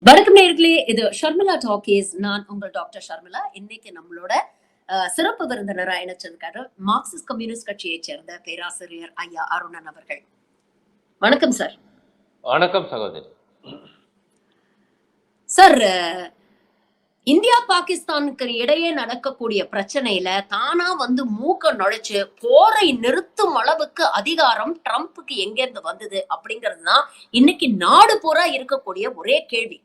வணக்கம் நேயர்களே, இது ஷர்மிளா டாக்கீஸ். நான் உங்கள் டாக்டர் ஷர்மிளா. இன்னைக்கு நம்மளோட சிறப்பு விருந்தினரா இணைச்சிருக்காரு மார்க்சிஸ்ட் கம்யூனிஸ்ட் கட்சியைச் சேர்ந்த பேராசிரியர் ஐயா அருணன் அவர்கள். வணக்கம் சார். வணக்கம் சகோதரி. சார், இந்தியா பாகிஸ்தானுக்கு இடையே நடக்கக்கூடிய பிரச்சனையில தானா வந்து மூக்க நுழைச்சு போரை நிறுத்தும் அளவுக்கு அதிகாரம் ட்ரம்ப்புக்கு எங்கேருந்து வந்தது அப்படிங்கிறதுதான் இன்னைக்கு நாடு பூரா இருக்கக்கூடிய ஒரே கேள்வி.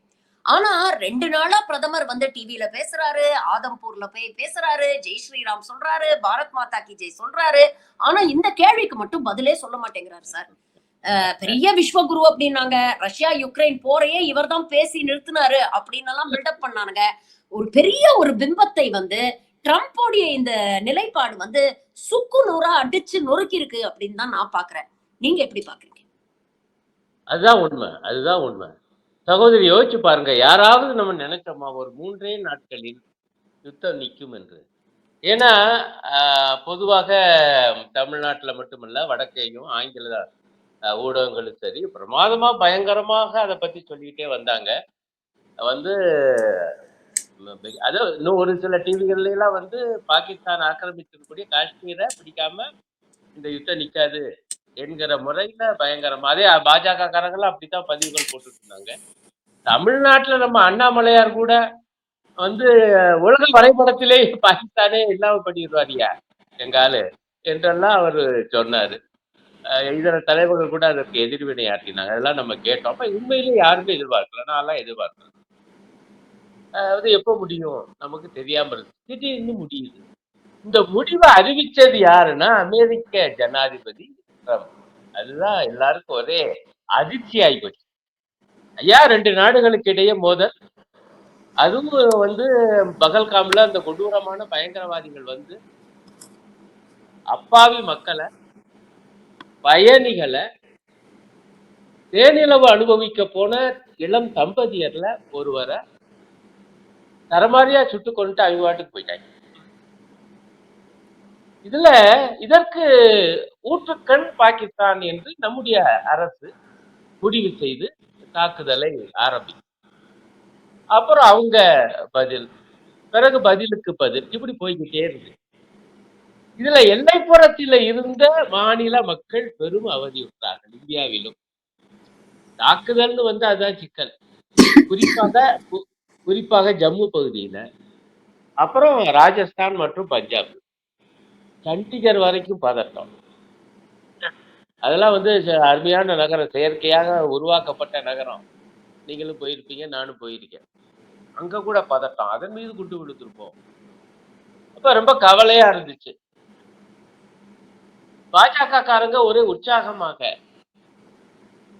ஆனா 2 நாளா பிரதமர் வந்து டிவில பேசுறாரு, ஆதம்பூர்ல போய் பேசுறாரு, ஜெய் ஸ்ரீராம் சொல்றாரு, பாரத் மாதா கி ஜெய் சொல்றாரு. ஆனா இந்த கேள்விக்கு மட்டும் பதிலே சொல்ல மாட்டேங்கிறாரு சார். பெரிய விஸ்வகுரு அப்படின்னாங்க. ரஷ்யா யுக்ரைன் போரையே இவர்தான் பேசி நிறுத்தினாரு அப்படின்னு எல்லாம் பில்டப் பண்ணானுங்க. ஒரு பெரிய பிம்பத்தை வந்து ட்ரம்போடைய இந்த நிலைப்பாடு வந்து சுக்கு நூறா அடிச்சு நொறுக்கி இருக்கு அப்படின்னு தான் நான் பாக்குறேன். நீங்க எப்படி பாக்குறீங்க? அதுதான் உண்மை. சகோதரி யோசிச்சு பாருங்க. யாராவது நம்ம நினைச்சோமா ஒரு 3 நாட்களில் யுத்தம் நிக்கும் என்று? ஏன்னா, அ பொதுவாக தமிழ்நாட்டுல மட்டுமல்ல, வடக்கேயும் ஆங்கில ஊடகங்களும் சரி, பிரமாதமா, பயங்கரமாக அத பத்தி சொல்லிட்டே வந்தாங்க. வந்து அதாவது இன்னும் ஒரு சில டிவிகள்லாம் வந்து பாகிஸ்தான் ஆக்கிரமிச்சிருக்கக்கூடிய காஷ்மீர பிடிக்காம இந்த யுத்தம் நிக்காது என்கிற முறையில பயங்கரமா அதே பாஜக காரங்களும் அப்படித்தான் பதிவுகள் போட்டுட்டு இருந்தாங்க. தமிழ்நாட்டுல நம்ம அண்ணாமலையார் கூட வந்து உலக வரைபடத்திலே பாகிஸ்தானே இல்லாம பண்ணிடுவாரியா எங்க ஆளு என்றெல்லாம் அவரு சொன்னாரு. இதர தலைவர்கள் கூட அதற்கு எதிர்வினை ஆற்றினாங்க. அதெல்லாம் நம்ம கேட்டோம். அப்ப உண்மையிலேயே யாருமே எதிர்பார்க்கல. நான்லாம் எதிர்பார்க்கல. அது எப்ப முடியும் நமக்கு தெரியாம இருக்கு. திடீர்னு முடியுது. இந்த முடிவை அறிவிச்சது யாருன்னா அமெரிக்க ஜனாதிபதி ட்ரம்ப். அதுதான் எல்லாருக்கும் ஒரே அதிர்ச்சி ஆயிப்போச்சு. ஐயா 2 நாடுகளுக்கு இடையே மோதல். அதுவும் வந்து பகல்காம்ல அந்த கொடூரமான பயங்கரவாதிகள் வந்து அப்பாவி மக்கள, பயணிகள, தேனிலவு அனுபவிக்க போன இளம் தம்பதியர்ல ஒருவர தரமாரியா சுட்டுக் கொன்னுட்டு அவங்க பாட்டுக்கு போயிட்டாங்க. இதுல இதற்கு ஊற்றுக்கண் பாகிஸ்தான் என்று நம்முடைய அரசு முடிவு செய்து தாக்குதலை ஆரம்பிக்கும். அப்புறம் அவங்க பதில், பிறகு பதிலுக்கு பதில், இப்படி போய்கிட்டே இருக்கு. இதுல எல்லைப்புறத்தில இருந்த மாநில மக்கள் பெரும் அவதியுற்றார்கள். இந்தியாவிலும் தாக்குதல்னு வந்து அதான் சிக்கல். குறிப்பாக ஜம்மு பகுதியில, அப்புறம் ராஜஸ்தான் மற்றும் பஞ்சாப், சண்டிகர் வரைக்கும் பதட்டம். அதெல்லாம் வந்து அருமையான நகரம், செயற்கையாக உருவாக்கப்பட்ட நகரம். நீங்களும் போயிருப்பீங்க, நானும் போயிருக்கேன். அங்க கூட பதட்டம். அதன் மீது குண்டு விழுந்திருப்போம். அப்ப ரொம்ப கவலையா இருந்துச்சு. பாஜக காரங்க ஒரே உற்சாகமாக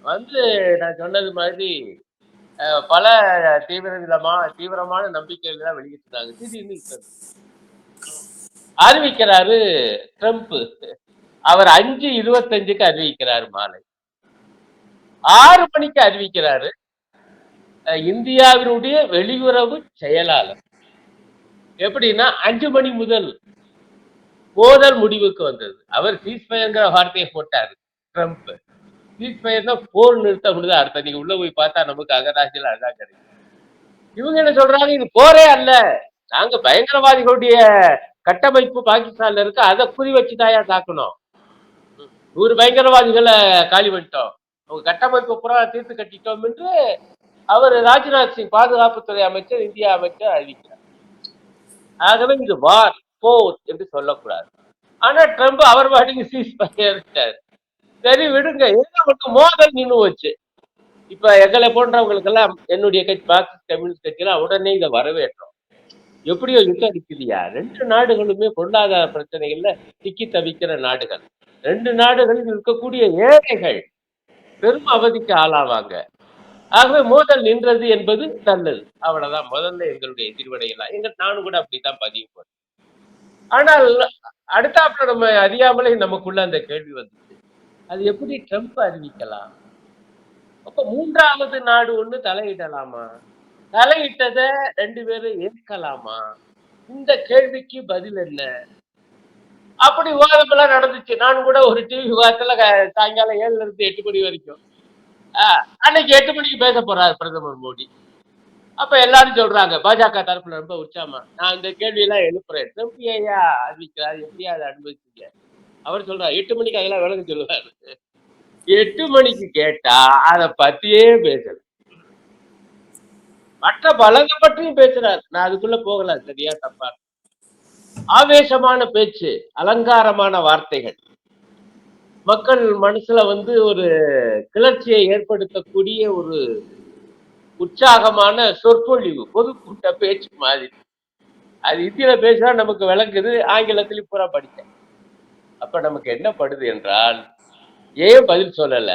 வந்து நான் சொன்னது மாதிரி பல தீவிரமான நம்பிக்கைகள் எல்லாம் வெளியிட்டிருந்தாங்க. திடீர்னு அறிவிக்கிறாரு ட்ரம்ப். அவர் 5:25க்கு அறிவிக்கிறாரு மாலை. 6 மணிக்கு அறிவிக்கிறாரு இந்தியாவினுடைய வெளியுறவு செயலாளர். எப்படின்னா 5 மணி முதல் மோதல் முடிவுக்கு வந்தது. அவர் சீஸ்ஃபயர்ங்கிற வார்த்தையை போட்டாரு ட்ரம்ப். சீஸ்ஃபயர்னா போர் நிறுத்தம் அர்த்தம். நீங்க உள்ள போய் பார்த்தா நமக்கு அகராஜில அதான் கிடைக்கும். இவங்க என்ன சொல்றாங்க, இது போரே அல்ல, நாங்க பயங்கரவாதிகளுடைய கட்டமைப்பு பாகிஸ்தான்ல இருக்கு, அதை குறி வச்சுதாயா தாக்கணும். 100 பயங்கரவாதிகளை காலி பண்ணிட்டோம், அவங்க கட்டமைப்பு புறா தீர்த்து கட்டிட்டோம் என்று அவர் ராஜ்நாத் சிங் பாதுகாப்புத்துறை அமைச்சர், இந்தியா அமைச்சர் அறிவிக்கிறார். ஆகவே இது வார், போர் என்று சொல்லக்கூடாது. ஆனா ட்ரம்ப் அவர் பாட்டுக்கு சீஸ் பண்ணிட்டார். சரி விடுங்க, என்ன மட்டும் மோதல் நின்று வச்சு. இப்ப எங்களை போன்றவங்களுக்கு எல்லாம் என்னுடைய கட்சி மார்க்சிஸ்ட் கம்யூனிஸ்ட் கட்சியெல்லாம் உடனே இதை வரவேற்றோம். எப்படியோ யுத்தம் நிக்குதியா. 2 நாடுகளுமே பொருளாதார பிரச்சனைகள்ல சிக்கி தவிக்கிற நாடுகள். 2 நாடுகளில் இருக்கக்கூடிய ஏழைகள் பெரும் அவதிக்கு ஆளாவாங்க. ஆகவே மோதல் நின்றது என்பது நல்லது. அவ்வளவுதான் முதல்ல எங்களுடைய எதிர்வினையெல்லாம் நானும் கூட அப்படித்தான் பதிவு பண்ணேன். ஆனால் அடுத்தாப்புல நம்ம அறியாமலே நமக்குள்ள அந்த கேள்வி வந்துச்சு, அது எப்படி ட்ரம்ப் அறிவிக்கலாம்? அப்ப 3வது நாடு ஒண்ணு தலையிடலாமா? தலையிட்டத 2 பேரும் ஏற்கலாமா? இந்த கேள்விக்கு பதில் என்ன? அப்படி விவாதமெல்லாம் நடந்துச்சு. நானும் கூட ஒரு டிவி விவாதத்துல சாயங்காலம் 7ல இருந்து 8 மணி வரைக்கும். அன்னைக்கு 8 மணிக்கு பேச போறாரு பிரதமர் மோடி. அப்ப எல்லாரும் சொல்றாங்க பாஜக தரப்புல ரொம்ப உற்சாகமா, நான் இந்த கேள்வி எல்லாம் எழுப்புறேன். ட்ரம்ப் ஏயா அறிவிக்கிறார், எப்படியா அதை அனுபவிச்சீங்க? அவர் சொல்றாரு 8 மணிக்கு அதெல்லாம் விளக்கம் சொல்லுவாரு. 8 மணிக்கு கேட்டா அதை பத்தியே பேசல, மற்ற பலதை பற்றியும் பேசுறாரு. நான் அதுக்குள்ள போகல, சரியா தப்பா. ஆவேசமான பேச்சு, அலங்காரமான வார்த்தைகள், மக்கள் மனசுல ஒரு கிளர்ச்சியை ஏற்படுத்தக்கூடிய ஒரு உற்சாகமான சொற்பொழிவு, பொதுக்கூட்ட பேச்சு மாதிரி. அது இந்தியில பேசினா நமக்கு விளங்குது, ஆங்கிலத்திலும் பூரா படிச்சேன். அப்ப நமக்கு என்ன படுது என்றால், ஏன் பதில் சொல்லல?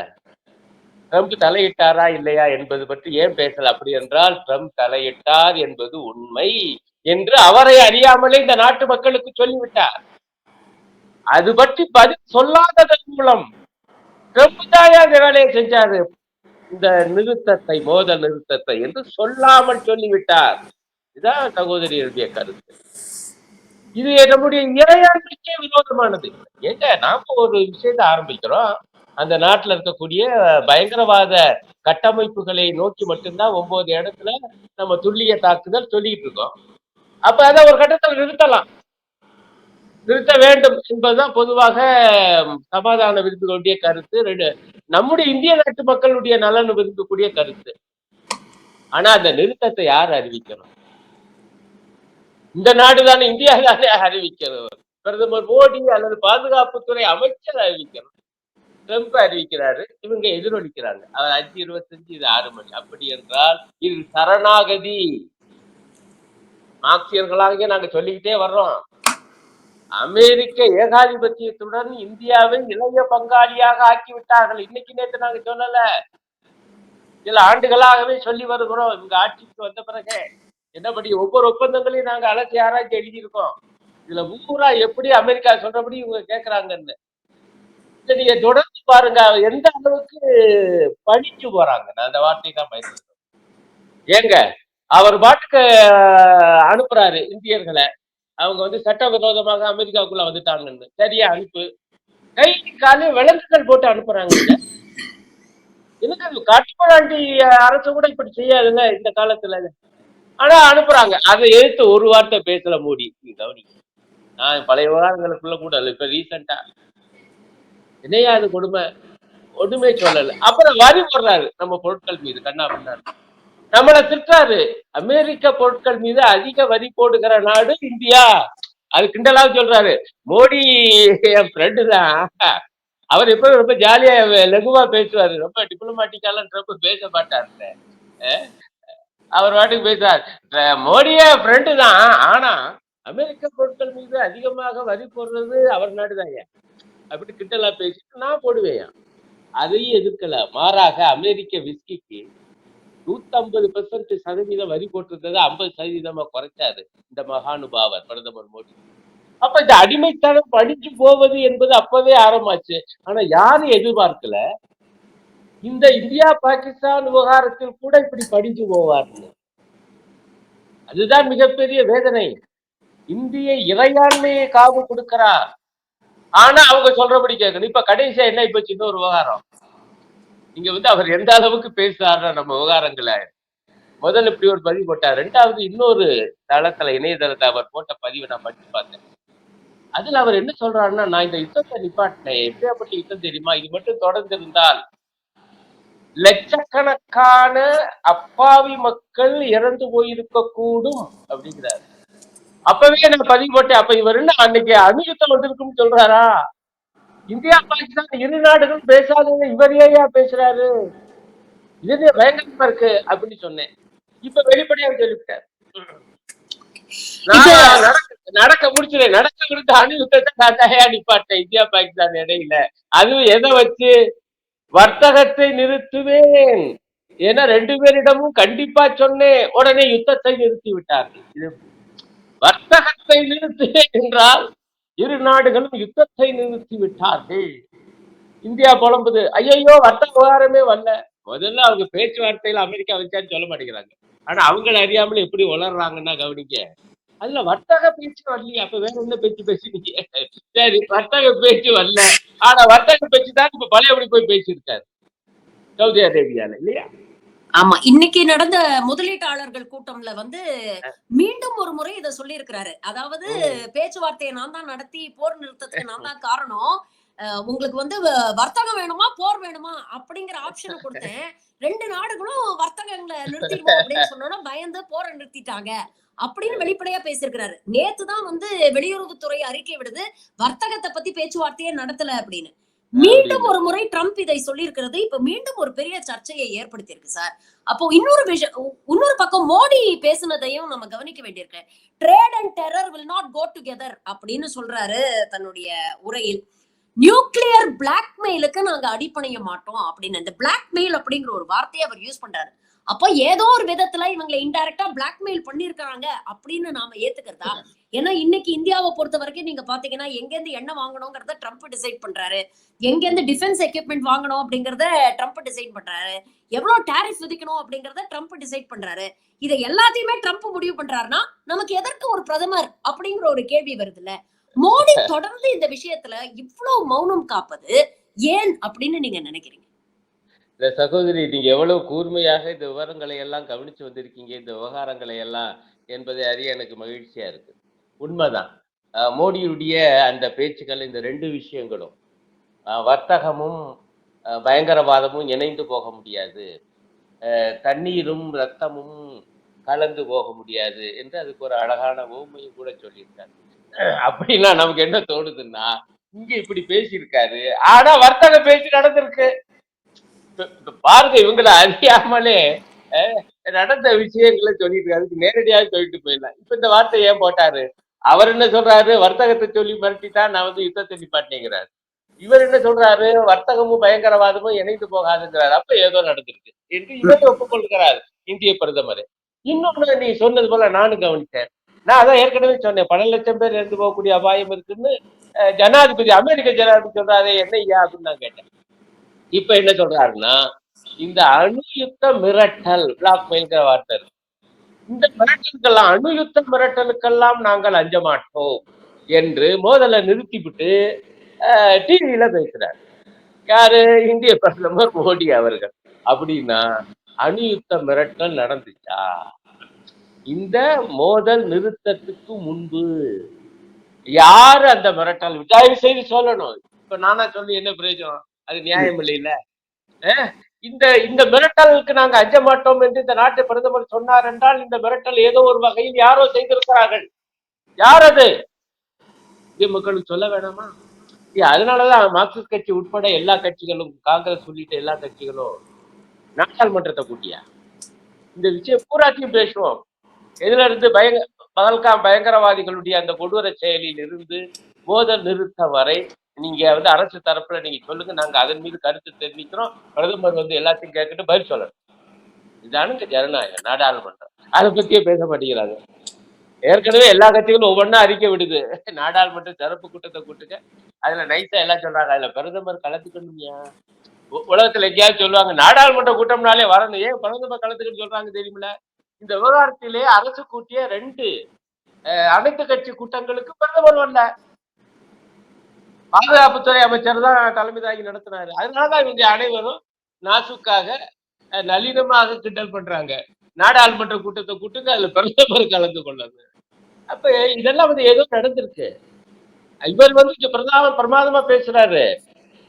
ட்ரம்ப் தலையிட்டாரா இல்லையா என்பது பற்றி ஏன் பேசல? அப்படி என்றால் ட்ரம்ப் தலையிட்டார் என்பது உண்மை என்று அவரை அறியாமலே இந்த நாட்டு மக்களுக்கு சொல்லிவிட்டார். அது பற்றி பதில் சொல்லாததன் மூலம் ட்ரம்ப் தான் அந்த வேலையை செஞ்சாரு, இந்த நிறுத்தத்தை, மோதல் நிறுத்தத்தை என்று சொல்லாமல் சொல்லிவிட்டார். இதுதான் சகோதரி எழுதிய கருத்து. இது நம்முடைய இறையாண்மைக்கே விரோதமானது. ஏங்க, நாம ஒரு விஷயத்தை ஆரம்பிக்கிறோம், அந்த நாட்டுல இருக்கக்கூடிய பயங்கரவாத கட்டமைப்புகளை நோக்கி மட்டும்தான் 9 இடத்துல நம்ம துல்லிய தாக்குதல் சொல்லிட்டு இருக்கோம். அப்ப அதை ஒரு கட்டத்தில் நிறுத்தலாம், நிறுத்த வேண்டும் என்பதுதான் பொதுவாக சமாதான விரும்புகளுடைய கருத்து, நம்முடைய இந்திய நாட்டு மக்களுடைய நலன் விரும்பக்கூடிய கருத்து. ஆனா அந்த நிறுத்தத்தை யார் அறிவிக்கணும்? இந்த நாடுதானே, இந்தியா தானே அறிவிக்கணும். பிரதமர் மோடி அல்லது பாதுகாப்புத்துறை அமைச்சர் அறிவிக்கணும். ட்ரம்ப் அறிவிக்கிறாரு, இவங்க எதிரொலிக்கிறாங்க. அவர் 5:25, இது 6 மணி. அப்படி என்றால் இது சரணாகதி. மார்க்சியர்களாக நாங்க சொல்லிக்கிட்டே வர்றோம், அமெரிக்க ஏகாதிபத்தியத்துடன் இந்தியாவை இளைய பங்காளியாக ஆக்கிவிட்டார்கள். இன்னைக்கு நேற்று நாங்க சொல்லல, சில ஆண்டுகளாகவே சொல்லி வருகிறோம். இவங்க ஆட்சிக்கு வந்த பிறகு என்னபடி ஒவ்வொரு ஒப்பந்தங்களையும் நாங்க அலசி ஆராய்ச்சி எழுதியிருக்கோம். இதுல பூரா எப்படி அமெரிக்கா சொல்றபடி இவங்க கேட்கறாங்கன்னு நீங்க தொடர்ந்து பாருங்க, எந்த அளவுக்கு பணிச்சு போறாங்க. நான் அந்த வார்த்தை தான் பயன்படுத்துறேன். ஏங்க, அவர் பாட்டுக்கு அனுப்புறாரு இந்தியர்களை, அவங்க சட்டவிரோதமாக அமெரிக்காவுக்குள்ள வந்துட்டாங்கன்னு. சரியா, அனுப்பு. கை காலு விலங்குகள் போட்டு அனுப்புறாங்க. எனக்கு காட்டுப்படாண்டி அரசு கூட இப்படி செய்யாதுல்ல இந்த காலத்துல. ஆனா அனுப்புறாங்க. அதை எடுத்து ஒரு வார்த்தை பேசல மோடி. கவனி, நான் பழைய விவகாரங்களுக்குள்ள கூட இல்ல, இப்ப ரீசெண்டா என்னையா அது கொடுமை, ஒண்ணுமே சொல்லல. அப்புறம் வரி போடுறாரு நம்ம பொருட்கள் மீது, கண்ணா பண்ணாரு, நம்மளை திட்டாரு. அமெரிக்க பொருட்கள் மீது அதிக வரி போடுகிற நாடு இந்தியா. அது கிண்டலாக சொல்றாரு. மோடி என் ஃப்ரெண்டு தான், அவர் எப்ப ரொம்ப ஜாலியா லகுவா பேசுவாரு, ரொம்ப டிப்ளமாட்டிக்காலாம் ட்ரம்ப் பேச மாட்டாரு. அவர் வாட்டுக்கு பேசுறார், மோடிய ஃப்ரெண்டு தான், ஆனா அமெரிக்க பொருட்கள் மீது அதிகமாக வரி போடுறது அவர் நாடுதாங்க அப்படி கிண்டலா பேசிட்டு நான் போடுவேன். அதையும் எதிர்க்கல, மாறாக அமெரிக்க விஸ்கிக்கு 150% வரி போட்டிருந்ததை 50% குறைச்சாரு இந்த மகானுபாவர் பிரதமர் மோடி. அப்ப இந்த அடிமைத்தனம் படிச்சு போவது என்பது அப்பவே ஆரம்பமாச்சு. ஆனா யாரும் எதிர்பார்க்கல இந்த இந்தியா பாகிஸ்தான் விவகாரத்தில் கூட இப்படி படிச்சு போவார்னு. அதுதான் மிகப்பெரிய வேதனை. இந்திய இறையாண்மையை காவு கொடுக்கிறார், ஆனா அவங்க சொல்றபடி கேட்கணும். இப்ப கடைசியா என்ன இப்ப சின்ன ஒரு விவகாரம், நீங்க அவர் எந்த அளவுக்கு பேசுறாரு நம்ம விவகாரங்களை. முதல்ல இப்படி ஒரு பதிவு போட்டார், ரெண்டாவது இன்னொரு தளத்துல, இணையதளத்தை அவர் போட்ட பதிவை நான் படிச்சு பார்த்தேன். அதுல அவர் என்ன சொல்றாருன்னா, நான் இந்த யுத்தத்தை நிப்பாட்டினேன், எப்படியாப்பட்ட யுத்தம் தெரியுமா, இது மட்டும் தொடர்ந்து இருந்தால் லட்சக்கணக்கான அப்பாவி மக்கள் இறந்து போயிருக்க கூடும் அப்படிங்கிறாரு. அப்பவே நான் பதிவு போட்டேன், அப்ப இவர் என்ன அன்னைக்கு அணுயுத்தம் வந்திருக்குன்னு சொல்றாரா? இந்தியா பாகிஸ்தான் இரு நாடுகள் பேசாதவங்க இவர் ஏயா பேசுறாரு, இது பயங்கரமா இருக்கு அப்படின்னு சொன்னேன். இப்ப வெளிப்படையாக சொல்லிவிட்டார், நடக்க முடிச்சல, நடக்க விடுத்த அணுயுத்தத்தை நான் தயார் நிப்பாட்டேன் இந்தியா பாகிஸ்தான் இடையில. அதுவும் எதை வச்சு, வர்த்தகத்தை நிறுத்துவேன் ஏன்னா 2 பேரிடமும் கண்டிப்பா சொன்னேன், உடனே யுத்தத்தை நிறுத்தி விட்டார்கள். இது வர்த்தகத்தை நிறுத்துவேன் என்றால் இரு நாடுகளும் யுத்தத்தை நிறுத்தி விட்டார்கள். இந்தியா புலம்புது, ஐயோ வர்த்தக விவகாரமே வரல. முதல்ல அவங்க பேச்சுவார்த்தையில அமெரிக்கா வச்சான்னு சொல்ல மாட்டேங்கிறாங்க, ஆனா அவங்களை அறியாமல் எப்படி வளர்றாங்கன்னா கவனிக்க. அதுல வர்த்தக பேச்சு வரலையே, அப்ப வேற என்ன பேச்சு பேசினீங்க? சரி, வர்த்தக பேச்சு வரல, ஆனா வர்த்தக பேச்சு தான் இப்ப பழையபடி போய் பேசியிருக்காரு சவுதி அரேபியால, இல்லையா? ஆமா. இன்னைக்கு நடந்த முதலீட்டாளர்கள் கூட்டம்ல வந்து மீண்டும் ஒரு முறை இத சொல்லியிருக்கிறாரு. அதாவது ம். பேச்சுவார்த்தைய நான் தான் நடத்தி போர் நிறுத்தத்துக்கு நான் தான் காரணம். உங்களுக்கு வந்து வர்த்தகம் வேணுமா? போர் வேணுமா? அப்படிங்கிற ஆப்ஷன குடுத்தேன். 2 நாடுகளும் வர்த்தகங்கள நிறுத்திடுவோம் அப்படின்னு சொன்னோன, பயந்து போர நிறுத்திட்டாங்க. அப்படின்னு வெளிப்படையா பேசியிருக்கிறாரு. நேத்து தான் வந்து வெளியுறவுத்துறை அறிக்கை விடுது. வர்த்தகத்த பத்தி பேச்சுவார்த்தையே நடத்தல அப்படின்னு. மீண்டும் அப்படின்னு. ஒரு முறை ட்ரம்ப் இதை சொல்லியிருக்கிறது, இப்ப மீண்டும் ஒரு பெரிய சர்ச்சையை ஏற்படுத்தியிருக்கு சார். அப்போ இன்னொரு பக்கம் மோடி பேசினதையும் நம்ம கவனிக்க வேண்டியிருக்கு. Trade and terror will not go together அப்படின்னு சொல்றாரு தன்னுடைய உரையில். நியூக்ளியர் பிளாக்மெயிலுக்கு நாங்க அடிபணிய மாட்டோம் அப்படின்னு. இந்த பிளாக்மெயில் அப்படிங்கிற ஒரு வார்த்தையை அவர் யூஸ் பண்றாரு. அப்ப ஏதோ ஒரு விதத்துல இவங்களை இன்டைரக்டா பிளாக்மெயில் பண்ணிருக்காங்க அப்படின்னு நாம ஏத்துக்கிறதா? ஏன்னா இன்னைக்கு இந்தியாவை பொறுத்த வரைக்கும் நீங்க பாத்தீங்கன்னா எங்க இருந்து எண்ணெய் வாங்கணுங்கிறத ட்ரம்ப் டிசைட் பண்றாரு. எங்க இருந்து டிஃபென்ஸ் எக்யூப்மெண்ட் வாங்கணும் அப்படிங்கறத ட்ரம்ப் டிசைட் பண்றாரு. எவ்வளவு டாரிஃப் விதிக்கணும் அப்படிங்கறத ட்ரம்ப் டிசைட் பண்றாரு. இதை எல்லாத்தையுமே ட்ரம்ப் முடிவு பண்றாருன்னா நமக்கு எதற்கு ஒரு பிரதமர் அப்படிங்கிற ஒரு கேள்வி வருதுல்ல. மோடி தொடர்ந்து இந்த விஷயத்துல இவ்வளவு மௌனம் காப்பது ஏன் அப்படின்னு நீங்க நினைக்கிறீங்க? இல்ல சகோதரி, நீங்க எவ்வளவு கூர்மையாக இந்த விவரங்களை எல்லாம் கவனிச்சு வந்திருக்கீங்க, இந்த விவகாரங்களை எல்லாம் என்பதை அறிய எனக்கு மகிழ்ச்சியா இருக்கு. உண்மைதான். மோடியுடைய அந்த பேச்சுக்கள் இந்த 2 விஷயங்களும், வர்த்தகமும், பயங்கரவாதமும் இணைந்து போக முடியாது. தண்ணீரும், ரத்தமும் கலந்து போக முடியாது என்று அதுக்கு ஒரு அழகான உவமையும் கூட சொல்லியிருக்காரு. அப்படின்னா நமக்கு என்ன தோணுதுன்னா, இங்க இப்படி பேசியிருக்காரு. ஆனா வர்த்தக பேச்சு நடந்திருக்கு. இப்ப பாருங்க இவங்கள அறியாமலே நடந்த விஷயங்கள சொல்லிட்டு அதுக்கு நேரடியாக சொல்லிட்டு போயிடலாம். இப்ப இந்த வார்த்தை ஏன் போட்டாரு? அவர் என்ன சொல்றாரு? வர்த்தகத்தை சொல்லி மிரட்டிட்டா நான் வந்து யுத்தத்தை நிப்பாட்டினேங்கிறாரு. இவர் என்ன சொல்றாரு? வர்த்தகமும் பயங்கரவாதமும் இணைந்து போகாதுங்கிறாரு. அப்ப ஏதோ நடந்திருக்கு என்று இவர் ஒப்புக்கொள்கிறார் இந்திய பிரதமர். இன்னொன்னு நீ சொன்னது போல நானும் கவனிச்சேன். நான் அதான் ஏற்கனவே சொன்னேன். 12,00,000 பேர் இறந்து போகக்கூடிய அபாயம் இருக்குன்னு ஜனாதிபதி அமெரிக்க ஜனாதிபதி சொல்றாரு. என்னய்யா அப்படின்னு நான் கேட்டேன். இப்ப என்ன சொல்றாருன்னா, இந்த அணுயுத்த மிரட்டல் பிளாக்மெயில்ங்கிற வார்த்தை இருக்கு. இந்த மிரட்டலுக்கெல்லாம் அணுயுத்த மிரட்டலுக்கெல்லாம் நாங்கள் அஞ்ச மாட்டோம் என்று மோதலை நிறுத்திவிட்டு டிவியில பேசுறார். யாரு? இந்திய பிரதமர் மோடி அவர்கள். அப்படின்னா அணுயுத்த மிரட்டல் நடந்துச்சா? இந்த மோதல் நிறுத்தத்துக்கு முன்பு யாரு அந்த மிரட்டல்? தயவு செய்து சொல்லணும். இப்ப நானா சொல்லி என்ன பிரயோஜனம்? அது நியாயம் இல்லைல்ல. இந்த இந்த மிரட்டலுக்கு நாங்க அஞ்ச மாட்டோம் என்று இந்த நாட்டு பிரதமர் சொன்னார் என்றால், இந்த மிரட்டல் ஏதோ ஒரு வகையில் யாரோ செய்திருக்கிறார்கள். யார் அது? இந்திய மக்களுக்கு சொல்ல வேணாமா? அதனாலதான் மார்க்சிஸ்ட் கட்சி உட்பட எல்லா கட்சிகளும், காங்கிரஸ் உள்ளிட்ட எல்லா கட்சிகளும் நாடாளுமன்றத்தை கூட்டியா இந்த விஷயம் பூராத்தையும் பேசுவோம். எதுல இருந்து பகல்காம் பயங்கரவாதிகளுடைய அந்த கொடூர செயலில் இருந்து மோதல் நிறுத்தம் வரை நீங்க வந்து அரசு தரப்புல நீங்க சொல்லுங்க, நாங்க அதன் மீது கருத்து தெரிவிக்கிறோம். பிரதமர் வந்து எல்லாத்தையும் கேட்டுட்டு பதில் சொல்லணும். இதானுங்க ஜனநாயகம், நாடாளுமன்றம். அதை பத்தியே பேச மாட்டேங்கிறாங்க. ஏற்கனவே எல்லா கட்சிகளும் ஒவ்வொன்னா அறிக்கை விடுது. நாடாளுமன்ற சிறப்பு கூட்டத்தை கூட்டுங்க. அதுல நைஸா எல்லாம் சொல்றாங்க. அதுல பிரதமர் கலந்துக்கணும்யா. உலகத்துல எங்கேயாவது சொல்லுவாங்க நாடாளுமன்ற கூட்டம்னாலே வரணும். ஏன் பிரதமர் கலந்துக்கன்னு சொல்றாங்க தெரியுமில்ல? இந்த விவகாரத்திலே அரசு கூட்டிய 2 அனைத்து கட்சி கூட்டங்களுக்கு பிரதமர் வரல. பாதுகாப்புத்துறை அமைச்சர் தான் தலைமை தாங்கி நடத்தினாரு. அதனாலதான் இவங்க அனைவரும் நாசுக்காக நளினமாக கிண்டல் பண்றாங்க. நாடாளுமன்ற கூட்டத்தை கூட்டுங்க, அதுல பிரதமர் கலந்து கொள்ளாது. அப்ப இதெல்லாம் வந்து ஏதோ நடந்திருக்கு. இவர் வந்து இங்க பிரமாதமா பேசுறாரு.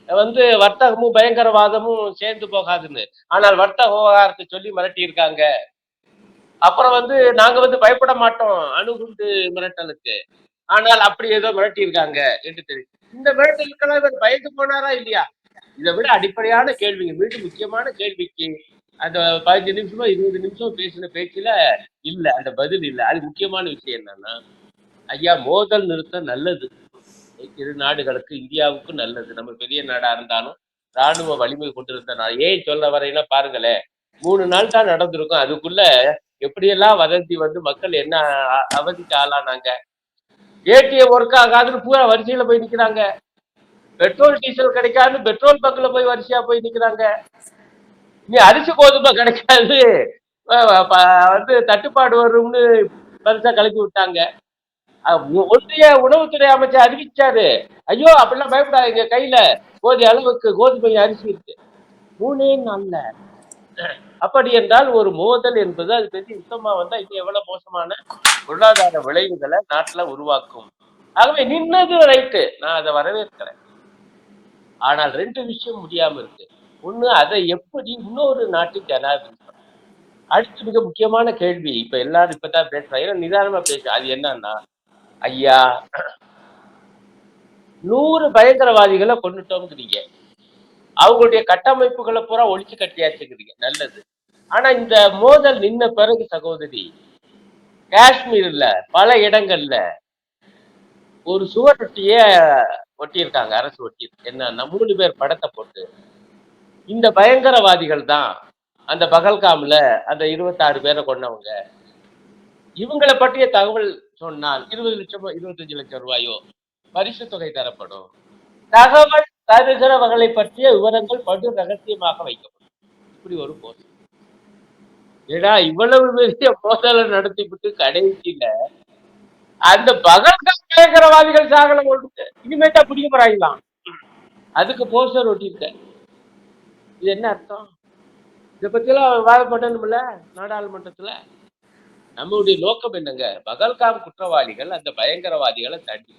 வந்து வர்த்தகமும் பயங்கரவாதமும் சேர்ந்து போகாதுன்னு. ஆனால் வர்த்தக விவகாரத்தை சொல்லி மிரட்டி இருக்காங்க. அப்புறம் வந்து நாங்க வந்து பயப்பட மாட்டோம் அணுகுண்டு மிரட்டலுக்கு. ஆனால் அப்படி ஏதோ மிரட்டி இருக்காங்க என்று தெரியும். இந்த மிரட்டலுக்கெல்லாம் இவர் பயந்து போனாரா இல்லையா? இதை விட அடிப்படையான கேள்விங்க, மீண்டும் முக்கியமான கேள்விக்கு அந்த 15 நிமிஷமோ 20 நிமிஷம் பேசின பேச்சுல இல்ல, அந்த பதில் இல்ல. அது முக்கியமான விஷயம் என்னன்னா, ஐயா மோதல் நிறுத்தம் நல்லது. இரு நாடுகளுக்கு, இந்தியாவுக்கும் நல்லது. நம்ம பெரிய நாடா இருந்தாலும் ராணுவ வலிமை கொண்டிருந்த நாடு. ஏன் சொல்ல வரேன்னா பாருங்களேன், 3 நாள் தான் நடந்திருக்கும். அதுக்குள்ள எப்படியெல்லாம் வதந்தி வந்து மக்கள் என்ன அவதிக்கு ஆளானாங்க. ஏடிஎம் ஒர்க் ஆகாதுன்னு பூரா வரிசையில போய் நிக்கிறாங்க. பெட்ரோல் டீசல் கிடைக்காது பெட்ரோல் பங்க்ல போய் வரிசையா போய் நிக்கிறாங்க. இனி அரிசி கோதுமை கிடைக்காது வந்து தட்டுப்பாடு வரும்னு பெருசா கிளப்பி விட்டாங்க. ஒன்றிய உணவுத்துறை அமைச்சர் அறிவிச்சாரு. ஐயோ அப்படிலாம் பயப்படாதீங்க, கையில போதிய அளவுக்கு கோதுமை அரிசி இருக்கு. 3 நாள்ல அப்படி என்றால் ஒரு மோதல் என்பது அது பெரிய யுத்தமா வந்தா இது எவ்வளவு மோசமான பொருளாதார விளைவுகளை நாட்டுல உருவாக்கும். ஆகவே நின்னது ரைட்டு, நான் அதை வரவேற்கிறேன். ஆனால் 2 விஷயம் முடியாம இருக்கு. ஒண்ணு, அதை எப்படி இன்னொரு நாட்டின் ஜனாதிபதி பண்ணணும். அடுத்து மிக முக்கியமான கேள்வி, இப்ப எல்லாரும் இப்பதான் பேசுறாங்க, ஏன்னா நிதானமா பேசு. அது என்னன்னா, ஐயா 100 பயங்கரவாதிகளை கொன்னுட்டோம்ங்கிறீங்க, அவங்களுடைய கட்டமைப்புகளை பூரா ஒழிச்சு கட்டியாச்சுங்கிறீங்க, நல்லது. ஆனா இந்த மோதல் நின்ன பிறகு சகோதரி, காஷ்மீர்ல பல இடங்கள்ல ஒரு சுவரொட்டிய ஒட்டியிருக்காங்க, அரசு ஒட்டியிருக்கு. என்னன்னா 3 பேர் படத்தை போட்டு, இந்த பயங்கரவாதிகள் தான் அந்த பகல்காம்ல அந்த 26 பேரை கொன்னவங்க, இவங்களை பற்றிய தகவல் சொன்னால் 20 லட்சமோ 25 லட்சம் ரூபாயோ பரிசு தொகை தரப்படும். தகவல் தருகிறவர்களை பற்றிய விவரங்கள் படு ரகசியமாக வைக்கப்படும். இப்படி ஒரு போஸ்ட். ஏன்னா இவ்வளவு பெரிய மோதலை நடத்திவிட்டு கடைசியில அந்த பகல்காம் பயங்கரவாதிகள் சாகல போட்டு இனிமேட்டா பிடிக்க போறாங்களாம், அதுக்கு போஸ்டர் ஒட்டியிருக்க. இது என்ன அர்த்தம்? இதை பத்தி எல்லாம் விவாதப்படணும்ல நாடாளுமன்றத்துல. நம்மளுடைய நோக்கம் என்னங்க? பகல்காம் குற்றவாளிகள், அந்த பயங்கரவாதிகளை தண்டி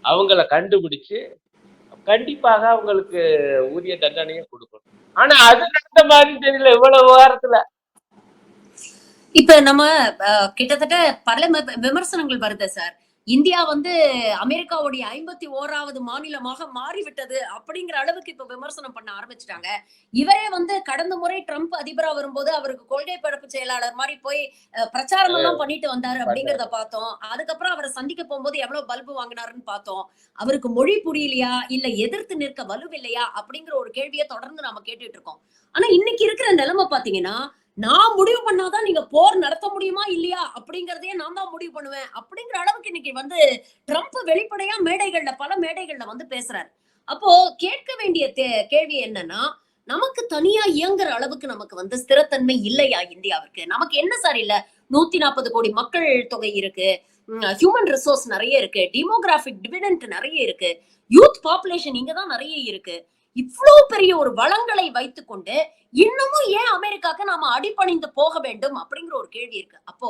அவங்கள கண்டுபிடிச்சு கண்டிப்பாக அவங்களுக்கு உரிய தண்டனையை கொடுக்கணும். ஆனா அது நடந்த மாதிரி தெரியல இவ்வளவு வாரத்துல. இப்ப நம்ம கிட்டத்தட்ட பல விமர்சனங்கள் வருது சார். இந்தியா வந்து அமெரிக்காவுடைய 51வது மாநிலமாக மாறிவிட்டது அப்படிங்கிற அளவுக்கு இப்ப விமர்சனம் பண்ண ஆரம்பிச்சுட்டாங்க. இவரே வந்து கடந்த முறை ட்ரம்ப் அதிபரா வரும்போது அவருக்கு கொள்கை பரப்பு செயலாளர் மாதிரி போய் பிரச்சாரம் எல்லாம் பண்ணிட்டு வந்தாரு அப்படிங்கறத பார்த்தோம். அதுக்கப்புறம் அவரை சந்திக்க போகும்போது எவ்வளவு பல்பு வாங்கினாருன்னு பார்த்தோம். அவருக்கு மொழி புரியலையா இல்ல எதிர்த்து நிற்க வலுவில்லையா அப்படிங்கிற ஒரு கேள்வியை தொடர்ந்து நாம கேட்டுட்டு இருக்கோம். ஆனா இன்னைக்கு இருக்கிற நிலைமை பாத்தீங்கன்னா, நான் முடிவு பண்ணாதான் நீங்க போர் நடத்த முடியுமா இல்லையா அப்படிங்கறதையே நான் தான் முடிவு பண்ணுவேன் அப்படிங்கிற அளவுக்கு இன்னைக்கு வந்து ட்ரம்ப் வெளிப்படையா மேடைகள்ல பல மேடைகள்ல வந்து பேசுறாரு. அப்போ கேட்க வேண்டிய கேள்வி என்னன்னா, நமக்கு தனியா இயங்குற அளவுக்கு நமக்கு வந்து ஸ்திரத்தன்மை இல்லையா இந்தியாவுக்கு? நமக்கு என்ன சார் இல்ல? 140 கோடி மக்கள் தொகை இருக்கு, ஹியூமன் ரிசோர்ஸ் நிறைய இருக்கு, டெமோகிராபிக் டிவிடெண்ட் நிறைய இருக்கு, யூத் பாப்புலேஷன் இங்கதான் நிறைய இருக்கு. இவ்வளவு பெரிய ஒரு வளங்களை வைத்துக்கொண்டு இன்னமும் ஏன் அமெரிக்காக்கு நாம அடிபணிந்து போக வேண்டும் அப்படிங்கிற ஒரு கேள்வி இருக்கு. அப்போ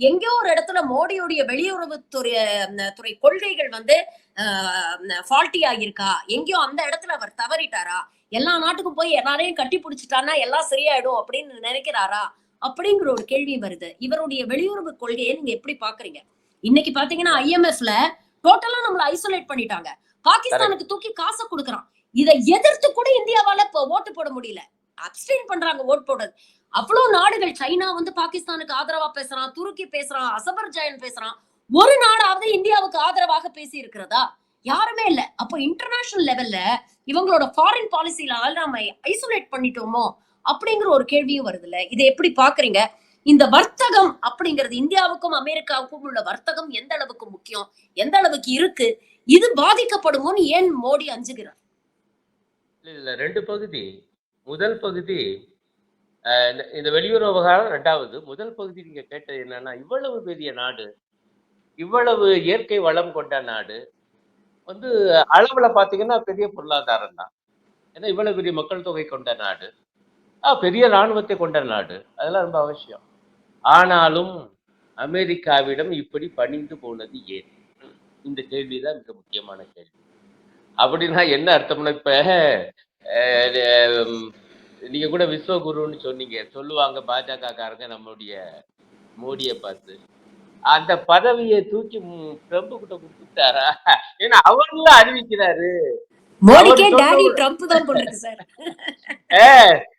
எங்கேயோ ஒரு இடத்துல மோடியுடைய வெளியுறவுத்துறை கொள்கைகள் வந்து ஃபால்ட்டியா இருக்கா? எங்கேயோ அந்த இடத்துல அவர் தவறிட்டாரா? எல்லா நாட்டுக்கும் போய் எல்லாரையும் கட்டி பிடிச்சிட்டான்னா எல்லாம் சரியாயிடும் அப்படின்னு நினைக்கிறாரா? அப்படிங்கிற ஒரு கேள்வி வருது. இவருடைய வெளியுறவு கொள்கையை நீங்க எப்படி பாக்குறீங்க? இன்னைக்கு பாத்தீங்கன்னா IMFல டோட்டலா நம்மள ஐசோலேட் பண்ணிட்டாங்க. பாகிஸ்தானுக்கு தூக்கி காசை கொடுக்கறான். இதை எதிர்த்து கூட இந்தியாவால இப்ப ஓட்டு போட முடியல. அப்ஸ்டெயின் பண்றாங்க ஓட் போடுறது. அவ்வளவு நாடுகள், சைனா வந்து பாகிஸ்தானுக்கு ஆதரவா பேசுறான், துருக்கி பேசுறான், அசர்பைஜான் பேசுறான். ஒரு நாடாவது இந்தியாவுக்கு ஆதரவாக பேசி இருக்கிறதா? யாருமே இல்ல. அப்போ இன்டர்நேஷனல் லெவல்ல இவங்களோட ஃபாரின் பாலிசில நாம ஐசோலேட் பண்ணிட்டோமோ அப்படிங்கிற ஒரு கேள்வியும் வருதுல்ல. இதை எப்படி பாக்குறீங்க? இந்த வர்த்தகம் அப்படிங்கிறது இந்தியாவுக்கும் அமெரிக்காவுக்கும் உள்ள வர்த்தகம் எந்த அளவுக்கு முக்கியம், எந்த அளவுக்கு இருக்கு, இது பாதிக்கப்படுமோன்னு ஏன் மோடி அஞ்சுகிறார்? இதுல 2 பகுதி. முதல் பகுதி இந்த வெளியுறவு விவகாரம். 2வது முதல் பகுதி நீங்க கேட்டது என்னன்னா, இவ்வளவு பெரிய நாடு, இவ்வளவு இயற்கை வளம் கொண்ட நாடு வந்து அளவுல பாத்தீங்கன்னா பெரிய பொருளாதாரம் தான். ஏன்னா இவ்வளவு பெரிய மக்கள் தொகை கொண்ட நாடு, பெரிய ராணுவத்தை கொண்ட நாடு, அதெல்லாம் ரொம்ப அவசியம். ஆனாலும் அமெரிக்காவிடம் இப்படி பணிந்து போனது ஏன்? இந்த கேள்விதான் மிக முக்கியமான கேள்வி. அப்படின்னா என்ன அர்த்தம்னா, இப்ப நீங்க கூட விஸ்வகுருன்னு சொன்னீங்க, சொல்லுவாங்க பாஜக காரங்க நம்மளுடைய மோடியை பார்த்து. அந்த பதவியை தூக்கி ட்ரம்ப் கிட்ட கொடுத்துட்டாரா? ஏன்னா அவர்ல அறிவிக்கிறாரு. மோடிக்கே டாடி ட்ரம்ப் தான் போல இருக்கு சார்.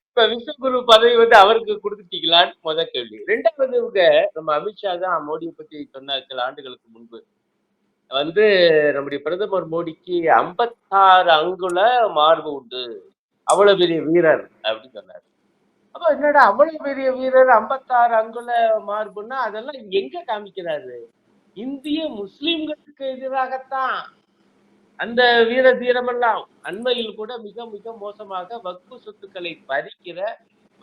இப்ப விஸ்வகுரு பதவி வந்து அவருக்கு கொடுத்துட்டீங்களான்னு முத கேள்வி. 2வது, நம்ம அமித்ஷா தான் மோடியை பத்தி சொன்னார் சில ஆண்டுகளுக்கு முன்பு. வந்து நம்முடைய பிரதமர் மோடிக்கு 56 அங்குல மார்பு உண்டு, அவ்வளவு பெரிய வீரர் அப்படின்னு சொன்னார். அப்ப என்னடா அவ்வளவு பெரிய வீரர் 56 அங்குல மார்புன்னா அதெல்லாம் எங்க காமிக்கிறாரு? இந்திய முஸ்லிம்களுக்கு எதிராகத்தான் அந்த வீர தீரமெல்லாம். அண்மையில் கூட மிக மிக மோசமாக வக்ஃபு சொத்துக்களை பறிக்கிற,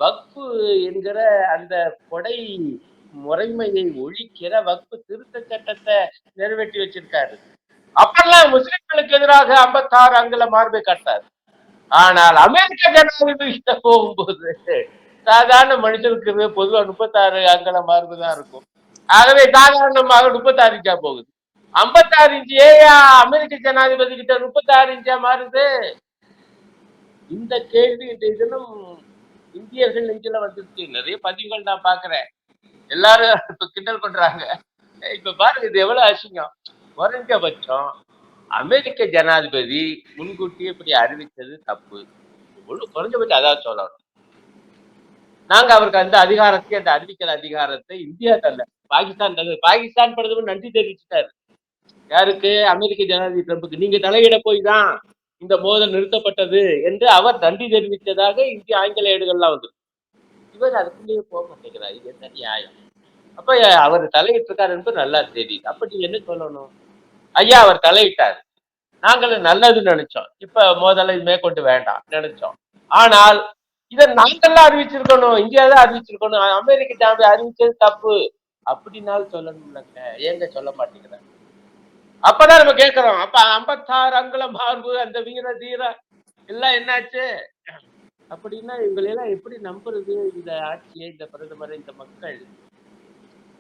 வக்ஃபு என்கிற அந்த கொடை முறைமையை ஒழிக்கிற வக்ஃபு திருத்த சட்டத்தை நிறைவேற்றி வச்சிருக்காரு. அப்பெல்லாம் முஸ்லிம்களுக்கு எதிராக 56 அங்குல மார்பை காட்டாரு. ஆனால் அமெரிக்க ஜனாதிபதி போகும்போது சாதாரண மனுஷனுக்கு பொதுவா 36 அங்குல மார்பு தான் இருக்கும். ஆகவே சாதாரணமாக 36 இன்ச்சா போகுது. 56 இன்ச் ஏயா அமெரிக்க ஜனாதிபதி கிட்ட 36 இன்ச்சா மாறுது? இந்த கேள்வி இன்றைய தினம் இந்தியர்கள் நெஞ்சில வந்துருச்சு. நிறைய பதிவுகள் நான் பார்க்கிறேன். எல்லாரும் இப்ப கிண்டல் பண்றாங்க. இப்ப பாருங்க இது எவ்வளவு அசிங்கம். குறைஞ்சபட்சம் அமெரிக்க ஜனாதிபதி முன்கூட்டியே இப்படி அறிவித்தது தப்பு. குறைஞ்சபட்சம் அதாவது சொல்லணும். நாங்க அவருக்கு அந்த அதிகாரத்தை, அந்த அறிவிக்கிற அதிகாரத்தை இந்தியா தரல. பாகிஸ்தான் தந்தது. பாகிஸ்தான் பிரதமர் நன்றி தெரிவிச்சுட்டாரு. யாருக்கு? அமெரிக்க ஜனாதிபதி ட்ரம்புக்கு. நீங்க தலையிட போய் தான் இந்த மோதல் நிறுத்தப்பட்டது என்று அவர் நன்றி தெரிவித்ததாக இந்திய ஆங்கில ஏடுகள்லாம் வந்திருக்கு. இவர் அதுக்குள்ளேயே போக மாட்டேங்கிறார். இது என்ன நியாயம்? அப்ப அவர் தலையிட்டிருக்காரு என்பது நல்லா தெரியுது. அப்ப நீங்க என்ன சொல்லணும்? ஐயா அவர் தலையிட்டார். நாங்களும் நல்லதுன்னு நினைச்சோம். இப்ப மோதலை மேற்கொண்டு வேண்டாம் நினைச்சோம். ஆனால் இதை நாங்கள்லாம் அறிவிச்சிருக்கணும். இந்தியா தான் அறிவிச்சிருக்கணும். அமெரிக்க ஜனாதிபதி அறிவிச்சது தப்பு. அப்படின்னாலும் சொல்லணும்லங்க. ஏங்க சொல்ல மாட்டேங்கிறாங்க? அப்பதான் நம்ம கேட்கிறோம். அப்ப 56 அங்குலம் மார்பு அந்த வீர தீர எல்லாம் என்னாச்சு? அப்படின்னா இவங்களை எல்லாம் எப்படி நம்புறது? இந்த ஆட்சியை, இந்த பிரதமரை, இந்த மக்கள்?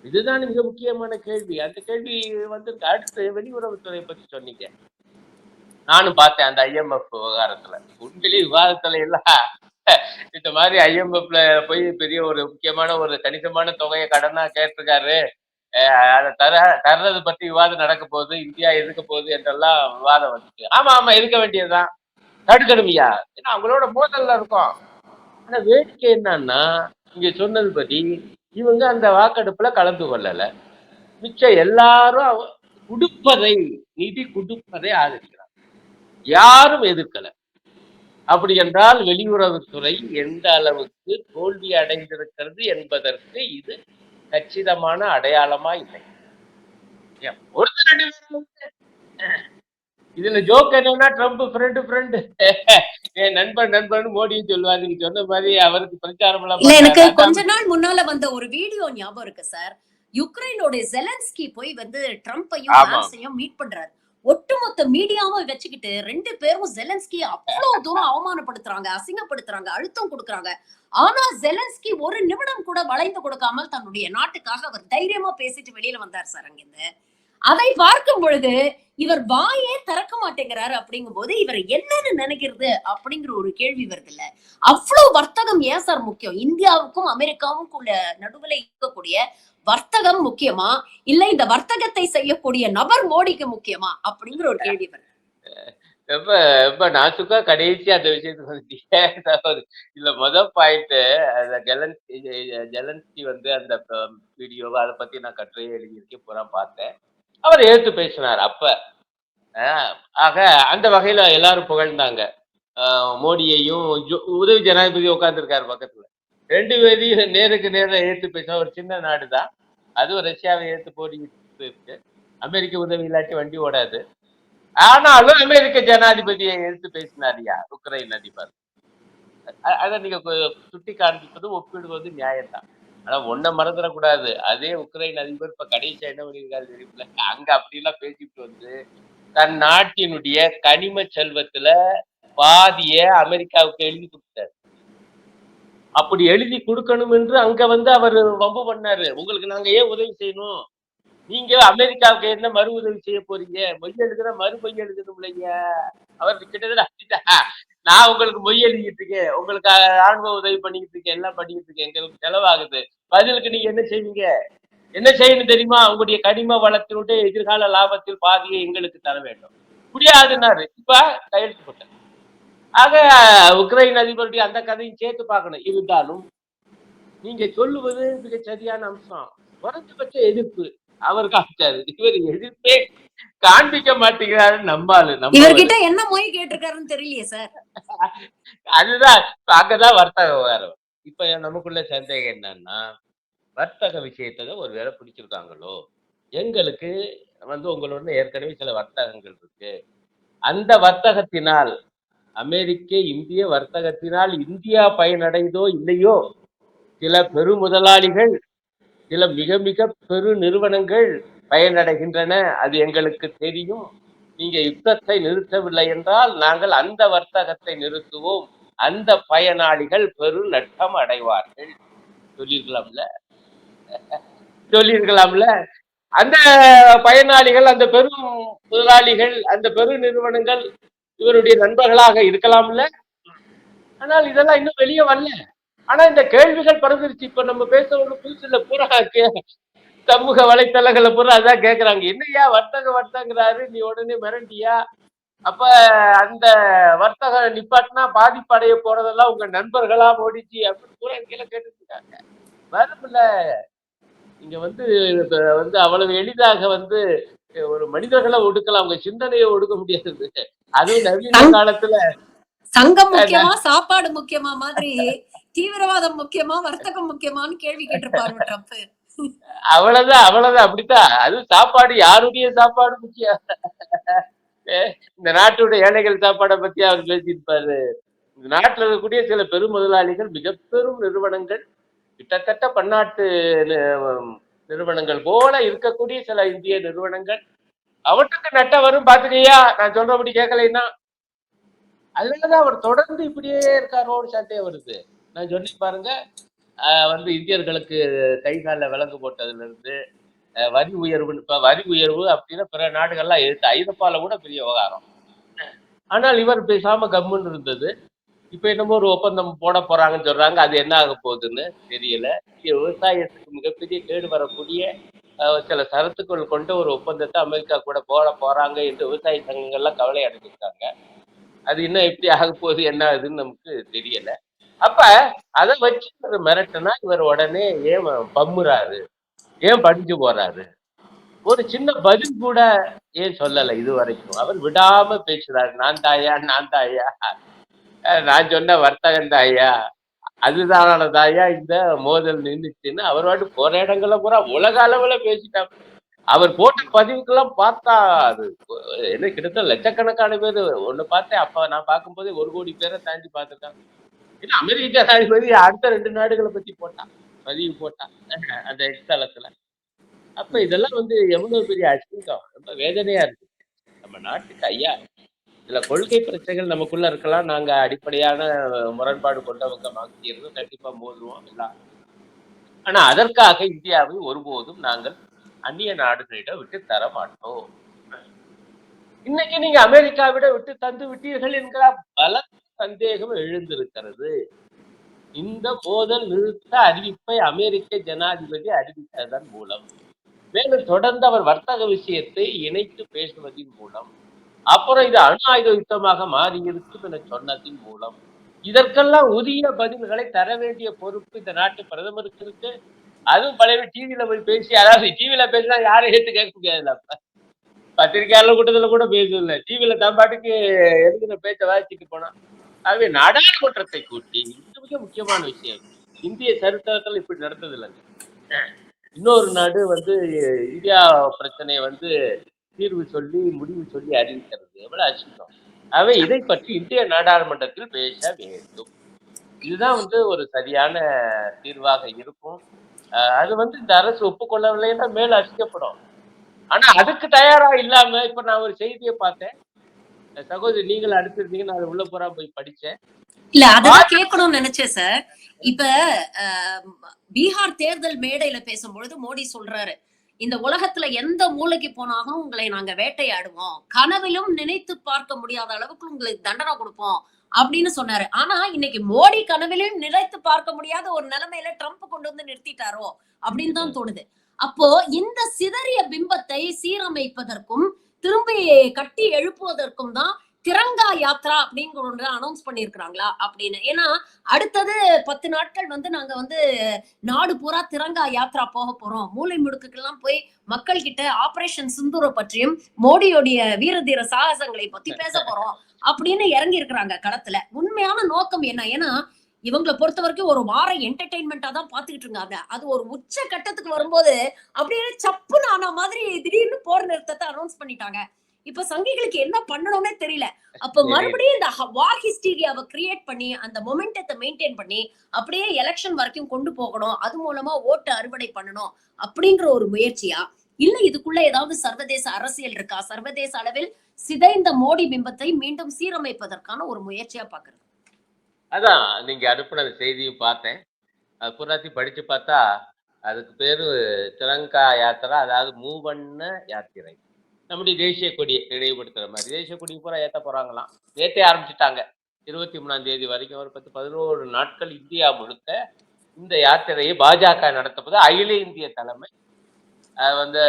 இதுதான் மிக முக்கியமான கேள்வி. அந்த கேள்வி வந்து அடுத்து வெளியுறவுத்துறை பத்தி சொன்னீங்க. நானும் பார்த்தேன் அந்த IMF விவகாரத்துல. உண்மையிலேயே விவாதத்துல எல்லாம் இந்த மாதிரி IMFல போய் பெரிய ஒரு முக்கியமான ஒரு கணிசமான தொகையை கடனா கேட்டிருக்காரு. அதை தர்றது பத்தி விவாதம் நடக்க போகுது. இந்தியா எதுக்க போகுது என்றெல்லாம் விவாதம் வந்துச்சு. ஆமா ஆமா எதுக்க வேண்டியதுதான். தடுக்கணுமியா. ஏன்னா அவங்களோட மோதல்ல இருக்கும். ஆனா வேடிக்கை என்னன்னா இங்க சொன்னதுபடி இவங்க அந்த வாக்கெடுப்புல கலந்து கொள்ளல. மிச்சம் எல்லாரும் கொடுப்பதை நிதி கொடுப்பதை ஆதரிக்கிறாங்க. யாரும் எதிர்க்கல. அப்படி என்றால் வெளியுறவுத்துறை எந்த அளவுக்கு தோல்வி அடைந்திருக்கிறது என்பதற்கு இது கச்சிதமான அடையாளமா இல்லை. ஒருத்தர் ரெண்டு பேரும் இதுல ஜோக் என்னன்னா ட்ரம்ப் ஃப்ரெண்டு என் நண்பன் மோடியும் சொல்லுவாரு. நீங்க சொன்ன மாதிரி அவருக்கு பிரச்சாரம் எல்லாம் இல்ல எனக்கு கொஞ்ச நாள் முன்னால வந்த ஒரு வீடியோ ஞாபகம் இருக்கு சார். யுக்ரைனோட ஜெலன்ஸ்கி போய் வந்து ட்ரம்பையும் வான்ஸையும் மீட் பண்றாரு. ஒட்டுமொத்த மீடியாவும் வச்சுக்கிட்டு 2 பேரும் ஜெலன்ஸ்கி அவ்வளவு தூரம் அவமானப்படுத்துறாங்க, அசிங்கப்படுத்துறாங்க, அழுத்தம் கொடுக்கறாங்க. ஆனா ஜெலன்ஸ்கி ஒரு நிமிடம் கூட வளைந்து கொடுக்காமல் தன்னுடைய நாட்டுக்காக அவர் தைரியமா பேசிட்டு வெளியில வந்தார் சார் அங்கிருந்து. அதை பார்க்கும் பொழுது இவர் வாயே திறக்க மாட்டேங்கிறாரு அப்படிங்கும்போது இவர் என்னன்னு நினைக்கிறது அப்படிங்கிற ஒரு கேள்வி வருது இல்ல. அவ்வளவு வர்த்தகம் ஏன் சார் முக்கியம்? இந்தியாவுக்கும் அமெரிக்காவுக்கும் நடுவுல இருக்கக்கூடிய வர்த்தகம் முக்கியமா இல்ல இந்த வர்த்தகத்தை செய்யக்கூடிய நபர் மோடிக்கு முக்கியமா அப்படிங்கிற ஒரு கேள்வி வருது. ரொம்ப ரொம்ப நாசுக்கா கடைசி அந்த விஷயத்துக்கு வந்துட்டீங்க. இல்ல பாயிண்ட் அந்த ஜெலன்ஸ்கி வந்து அந்த வீடியோவை அதை பத்தி நான் கட்டுரையை எழுதியிருக்கேன் பூரா பார்த்தேன். அவர் ஏத்து பேசினார் அப்ப. ஆக அந்த வகையில எல்லாரும் புகழ்ந்தாங்க. மோடியையும் உதவி ஜனாதிபதி உட்கார்ந்துருக்காரு பக்கத்துல. 2 பேரையும் நேருக்கு நேர ஏத்து பேச ஒரு சின்ன நாடுதான். அதுவும் ரஷ்யாவை ஏத்து போட்டிட்டு இருக்கு. அமெரிக்க உதவி இல்லாட்டி வண்டி ஓடாது. ஆனாலும் அமெரிக்க ஜனாதிபதியை எடுத்து பேசினாரியா உக்ரைன் அதிபர். அதை நீங்க சுட்டி காண்பிப்பது ஒப்பிடுவது நியாயம்தான். ஆனா ஒன்ன மறந்துடக்கூடாது. அதே உக்ரைன் அதிபர் இப்ப கடைசியா என்ன பண்ணிருக்காரு தெரியுமில்ல? அங்க அப்படி எல்லாம் பேசிட்டு வந்து தன் நாட்டினுடைய கனிம செல்வத்துல பாதிய அமெரிக்காவுக்கு எழுதி கொடுத்தாரு. அப்படி எழுதி கொடுக்கணும் என்று அங்க வந்து அவர் வம்பு பண்ணாரு. உங்களுக்கு நாங்க ஏன் உதவி செய்யணும்? நீங்க அமெரிக்காவுக்கு என்ன மறு உதவி செய்ய போறீங்க? மொய் எழுதுற மறு மொய் எழுதணும் இல்லைங்க. அவர் கிட்டத்தட்ட நான் உங்களுக்கு மொய் எழுதிட்டு இருக்கேன். உங்களுக்கு ராணுவ உதவி பண்ணிக்கிட்டு இருக்கேன். எல்லாம் பண்ணிக்கிட்டு இருக்கேன். எங்களுக்கு செலவாகுது. பதிலுக்கு நீங்க என்ன செய்வீங்க? என்ன செய்யணும் தெரியுமா? உங்களுடைய கனிம வளத்தினுடைய எதிர்கால லாபத்தில் பாதியை எங்களுக்கு தர வேண்டும். முடியாதுன்னாரு. இப்ப கையெழுத்து போட்டார். ஆக உக்ரைன் அதிபருடைய அந்த கதையும் சேர்த்து பார்க்கணும். இருந்தாலும் நீங்க சொல்லுவது மிக சரியான அம்சம். குறைஞ்சபட்ச எதிர்ப்பு அவர் காமிச்சாரு. இவர் எதிர்ப்பே காண்பிக்க மாட்டேங்கிறாரு நம்மாலு. இவர்கிட்ட என்ன மொய் கேட்டிருக்காருன்னு தெரியலையே சார். அதுதான் அங்கதான் வர்த்தக விவகாரம். இப்ப நமக்குள்ள சந்தேகம் என்னன்னா வர்த்தக விஷயத்தை ஒரு வேலை பிடிச்சிருக்காங்களோ? எங்களுக்கு வந்து உங்களோட ஏற்கனவே சில வர்த்தகங்கள் இருக்கு. அந்த வர்த்தகத்தினால் அமெரிக்க இந்திய வர்த்தகத்தினால் இந்தியா பயனடைந்தோ இல்லையோ சில பெருமுதலாளிகள் சில மிக மிக பெரு நிறுவனங்கள் பயனடைகின்றன. அது எங்களுக்கு தெரியும். நீங்க யுத்தத்தை நிறுத்தவில்லை என்றால் நாங்கள் அந்த வர்த்தகத்தை நிறுத்துவோம் அந்த பயனாளிகள் பெரு நட்டம் அடைவார்கள். சொல்லியிருக்கலாம்ல சொல்லியிருக்கலாம்ல அந்த பயனாளிகள், அந்த பெரும் முதலாளிகள், அந்த பெரு நிறுவனங்கள் இவருடைய நண்பர்களாக இருக்கலாம்ல. ஆனால் இதெல்லாம் இன்னும் வெளியே வரல. ஆனா இந்த கேள்விகள் பறந்துருச்சு. இப்ப நம்ம பேச ஒண்ணு புதுசு இல்ல. பூரா சமூக வலைத்தளங்களை பூரா அதான் கேக்குறாங்க. என்னய்யா வர்த்தகங்கிறாரு, நீ உடனே மிரண்டியா? அப்ப அந்த வர்த்தக நிப்பாட்டினா பாதிப்படைய போறதெல்லாம் உங்க நண்பர்களா ஓடிச்சு அப்படின்னு பூரா கீழே கேட்டுட்டு இருக்காங்க. வேறமில்ல, இங்க அவ்வளவு எளிதாக ஒரு மனிதர்களை ஒடுக்கலாம், அவங்க சிந்தனையை ஒடுக்க முடியாது. அதுவும் நவீன சங்- காலத்துல சங்கம் அஹ், முக்கியமா சாப்பாடு முக்கியமா மாதிரி தீவிரவாதம் முக்கியமா வர்த்தகம் முக்கியமான்னு கேள்வி கேட்டிருப்பாரு ட்ரம்ப். அவ்வளவுதான் அப்படித்தான். அது சாப்பாடு, யாருடைய சாப்பாடு முக்கியம்? இந்த நாட்டுடைய ஏழைகள் சாப்பாடை பத்தி அவர் பேசியிருப்பாரு. இந்த நாட்டுல இருக்கக்கூடிய சில பெரும் முதலாளிகள், மிக பெரும் நிறுவனங்கள், கிட்டத்தட்ட பன்னாட்டு நிறுவனங்கள் போல இருக்கக்கூடிய சில இந்திய நிறுவனங்கள், அவற்றுக்கு நட்ட வரும் பாத்துக்கையா, நான் சொல்றபடி கேட்கலைன்னா. அதுலதான் அவர் தொடர்ந்து இப்படியே இருக்காரோன்னு சண்டையே வருது. நான் சொன்னேன் பாருங்க, இந்தியர்களுக்கு கை கால விலங்கு போட்டதுல இருந்து வரி உயர்வு, இப்ப வரி உயர்வு அப்படின்னா பிற நாடுகள்லாம் எடுத்து ஐரோப்பால கூட பெரிய விவகாரம். ஆனால் இவர் பேசாம கம்முன்னு இருந்தது. இப்ப என்னமோ ஒரு ஒப்பந்தம் போட போறாங்கன்னு சொல்றாங்க. அது என்ன ஆக போகுதுன்னு தெரியல. விவசாயத்துக்கு மிகப்பெரிய கேடு வரக்கூடிய சில சரத்துக்கள் கொண்ட ஒரு ஒப்பந்தத்தை அமெரிக்கா கூட போட போறாங்க என்று விவசாய சங்கங்கள்லாம் கவலை அடைஞ்சிருக்காங்க. அது இன்னும் எப்படி ஆக போகுது, என்ன ஆகுதுன்னு நமக்கு தெரியல. அப்ப அதை வச்சு இவர் மிரட்டுனா இவர் உடனே ஏன் பம்முறாரு, ஏன் படிஞ்சு போறாரு? ஒரு சின்ன பதில் கூட ஏன் சொல்லல இது வரைக்கும்? அவர் விடாம பேசுறாரு. நான் தாயா, நான் தாயா, நான் சொன்ன வர்த்தகம் தாயா, அதுதானதாயா இந்த மோதல் நின்றுச்சுன்னு அவர் வாட்டு போற இடங்கள்ல பூரா உலக அளவுல பேசிட்டாங்க. அவர் போட்ட பதிவுக்கெல்லாம் பார்த்தா அது என்ன கிட்டத்தட்ட லட்சக்கணக்கான பேர் ஒண்ணு பார்த்தேன். அப்ப நான் பார்க்கும்போதே 1 கோடி பேரை தாண்டி பார்த்துருக்காங்க. ஏன்னா அமெரிக்கா ஜனாதிபதி அடுத்த 2 நாடுகளை பத்தி போட்டான், பதிவு போட்டான் அந்த எக்ஸ் தளத்துல. அப்ப இதெல்லாம் எவ்வளவு பெரிய அசிங்கம், ரொம்ப வேதனையா இருக்கு. நம்ம நாட்டுக்கு ஐயா, சில கொள்கை பிரச்சனைகள் நமக்குள்ள இருக்கலாம். நாங்க அடிப்படையான முரண்பாடு கொண்டவங்க வாங்கிக்கிறது கண்டிப்பா மோதுவோம் எல்லாம். ஆனா அதற்காக இந்தியாவை ஒருபோதும் நாங்கள் அந்நிய நாடுகளிடம் விட்டு தர மாட்டோம். இன்னைக்கு நீங்க அமெரிக்காவிட விட்டு தந்து விட்டீர்கள் என்கிற பல சந்தேகம் எழுந்திருக்கிறது. இந்த மோதல் நிறுத்த அறிவிப்பை அமெரிக்க ஜனாதிபதி அறிவித்ததன் மூலம், மேலும் தொடர்ந்து அவர் வர்த்தக விஷயத்தை இணைத்து பேசுவதன் மூலம், அப்புறம் இது அணு ஆயுத யுத்தமாக மாறி இருக்கும் என சொன்னதின் மூலம், இதற்கெல்லாம் உரிய பதில்களை தர வேண்டிய பொறுப்பு இந்த நாட்டு பிரதமருக்கு இருக்கு. அதுவும் பழைய டிவியில போய் பேசி, அதாவது டிவியில பேசினா யாரும் ஏத்து கேட்க முடியாதுல்ல. பத்திரிகையாளர் கூட்டத்துல கூட பேசுதில்ல. டிவியில தான் பாட்டுக்கு எழுதின பேச்ச வாசிச்சுட்டு போனா. ஆகவே நாடாளுமன்றத்தை கூட்டி, இது மிக முக்கியமான விஷயம். இந்திய சரித்திரத்துல இப்படி நடந்தது இல்லைங்க. இன்னொரு நாடு இந்தியா பிரச்சனையை தீர்வு சொல்லி, முடிவு சொல்லி அறிவிக்கிறது எவ்வளவு அசிங்கம். ஆகவே இதை பற்றி இந்திய நாடாளுமன்றத்தில் பேச வேண்டும். இதுதான் ஒரு சரியான தீர்வாக இருக்கும். அது இந்த அரசு ஒப்புக்கொள்ளவில்லைன்னா மேல அசிங்கப்படும். ஆனா அதுக்கு தயாரா இல்லாம, இப்ப நான் ஒரு செய்தியை பார்த்தேன். சகோதரி நீங்களும் அனுப்பியிருந்தீங்க, நான் உள்ள போறாம போய் படிச்சேன். இல்ல அதுதான் கேட்கணும்னு நினைச்சேன் சார். இப்ப பீகார் தேர்தல் மேடையில பேசும்பொழுது மோடி சொல்றாரு, இந்த உலகத்துல எந்த மூலைக்கு போனாலும் உங்களை நாங்க வேட்டையாடுவோம், கனவிலும் நினைத்து பார்க்க முடியாத அளவுக்கு உங்களுக்கு தண்டனை கொடுப்போம் அப்படின்னு சொன்னாரு. ஆனா இன்னைக்கு மோடி கனவிலும் நினைத்து பார்க்க முடியாத ஒரு நிலைமையில ட்ரம்ப் கொண்டு வந்து நிறுத்திட்டாரோ அப்படின்னு தான் தோணுது. அப்போ இந்த சிதறிய பிம்பத்தை சீரமைப்பதற்கும் திரும்பி கட்டி எழுப்புவதற்கும் தான் திரங்கா யாத்ரா அப்படிங்கிற ஒன்று அனௌன்ஸ் பண்ணிருக்காங்களா அப்படின்னு. ஏன்னா அடுத்தது 10 நாட்கள் நாங்க நாடு பூரா திரங்கா யாத்ரா போக போறோம், மூலை முடுக்குக்கெல்லாம் போய் மக்கள் கிட்ட ஆபரேஷன் சிந்தூர பற்றியும் மோடியோடைய வீரதீர சாகசங்களை பத்தி பேச போறோம் அப்படின்னு இறங்கி இருக்கிறாங்க களத்துல. உண்மையான நோக்கம் என்ன? ஏன்னா இவங்களை பொறுத்த வரைக்கும் ஒரு வார என்டர்டெயின்மெண்டா தான் பாத்துக்கிட்டு இருக்காங்க. அது ஒரு உச்ச கட்டத்துக்கு வரும்போது அப்படியே சப்புன்னு ஆன மாதிரி திடீர்னு போர் நிறுத்தத்தை அனௌன்ஸ் பண்ணிட்டாங்க. இப்ப சங்கிகளுக்கு என்ன பண்ணணும்னே தெரியல. அப்ப மறுபடியும் இந்த வார் ஹிஸ்டீரியாவை கிரியேட் பண்ணி அந்த மொமெண்டத்தை மெயின்டைன் பண்ணி அப்படியே எலெக்ஷன் வரைக்கும் கொண்டு போகணும், அது மூலமா ஓட்டு அறுவடை பண்ணணும் அப்படிங்கிற ஒரு முயற்சியா, இல்ல இதுக்குள்ள ஏதாவது சர்வதேச அரசியல் இருக்கா? சர்வதேச அளவில் சிதைந்த மோடி பிம்பத்தை மீண்டும் சீரமைப்பதற்கான ஒரு முயற்சியா பாக்குறது? அதான் நீங்க அனுப்புன அந்த செய்தியும் பார்த்தேன். அது பூராத்தையும் படிச்சு பார்த்தா, அதுக்கு பேரு திரங்கா யாத்திரா. அதாவது மூவண்ண யாத்திரை. நம்முடைய தேசிய கொடிய நினைவுபடுத்துற மாரி. தேசிய கொடி பூரா ஏத்த போறாங்களாம். நேத்தே ஆரம்பிச்சுட்டாங்க. 23ஆம் தேதி வரைக்கும் ஒரு 10, 11 நாட்கள் இந்தியா முழுக்க இந்த யாத்திரையை பாஜக நடத்தப்போது. அகில இந்திய தலைமை. அது வந்து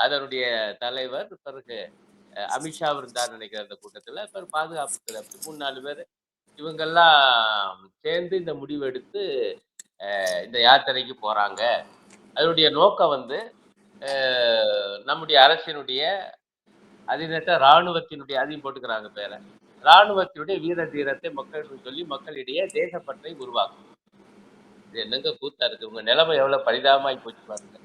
அதனுடைய தலைவர் பிறகு அமித்ஷா இருந்தார்ன்னு நினைக்கிறேன் அந்த கூட்டத்துல. பிறகு பாதுகாப்புத்துறை அப்படி 3, 4 பேரு. இவங்கெல்லாம் சேர்ந்து இந்த முடிவு எடுத்து இந்த யாத்திரைக்கு போறாங்க. அதனுடைய நோக்கம் வந்து நம்முடைய அரசினுடைய அதிநட்ட ராணுவத்தினுடைய அதையும் போட்டுக்கிறாங்க பேர. ராணுவத்தினுடைய வீர தீரத்தை மக்களுக்கு சொல்லி மக்களிடையே தேசப்பற்றை உருவாக்கும். இது என்னங்க கூத்தா இருக்கு. உங்க நிலைமை எவ்வளவு பரிதாபமாயி போச்சு பாருங்க.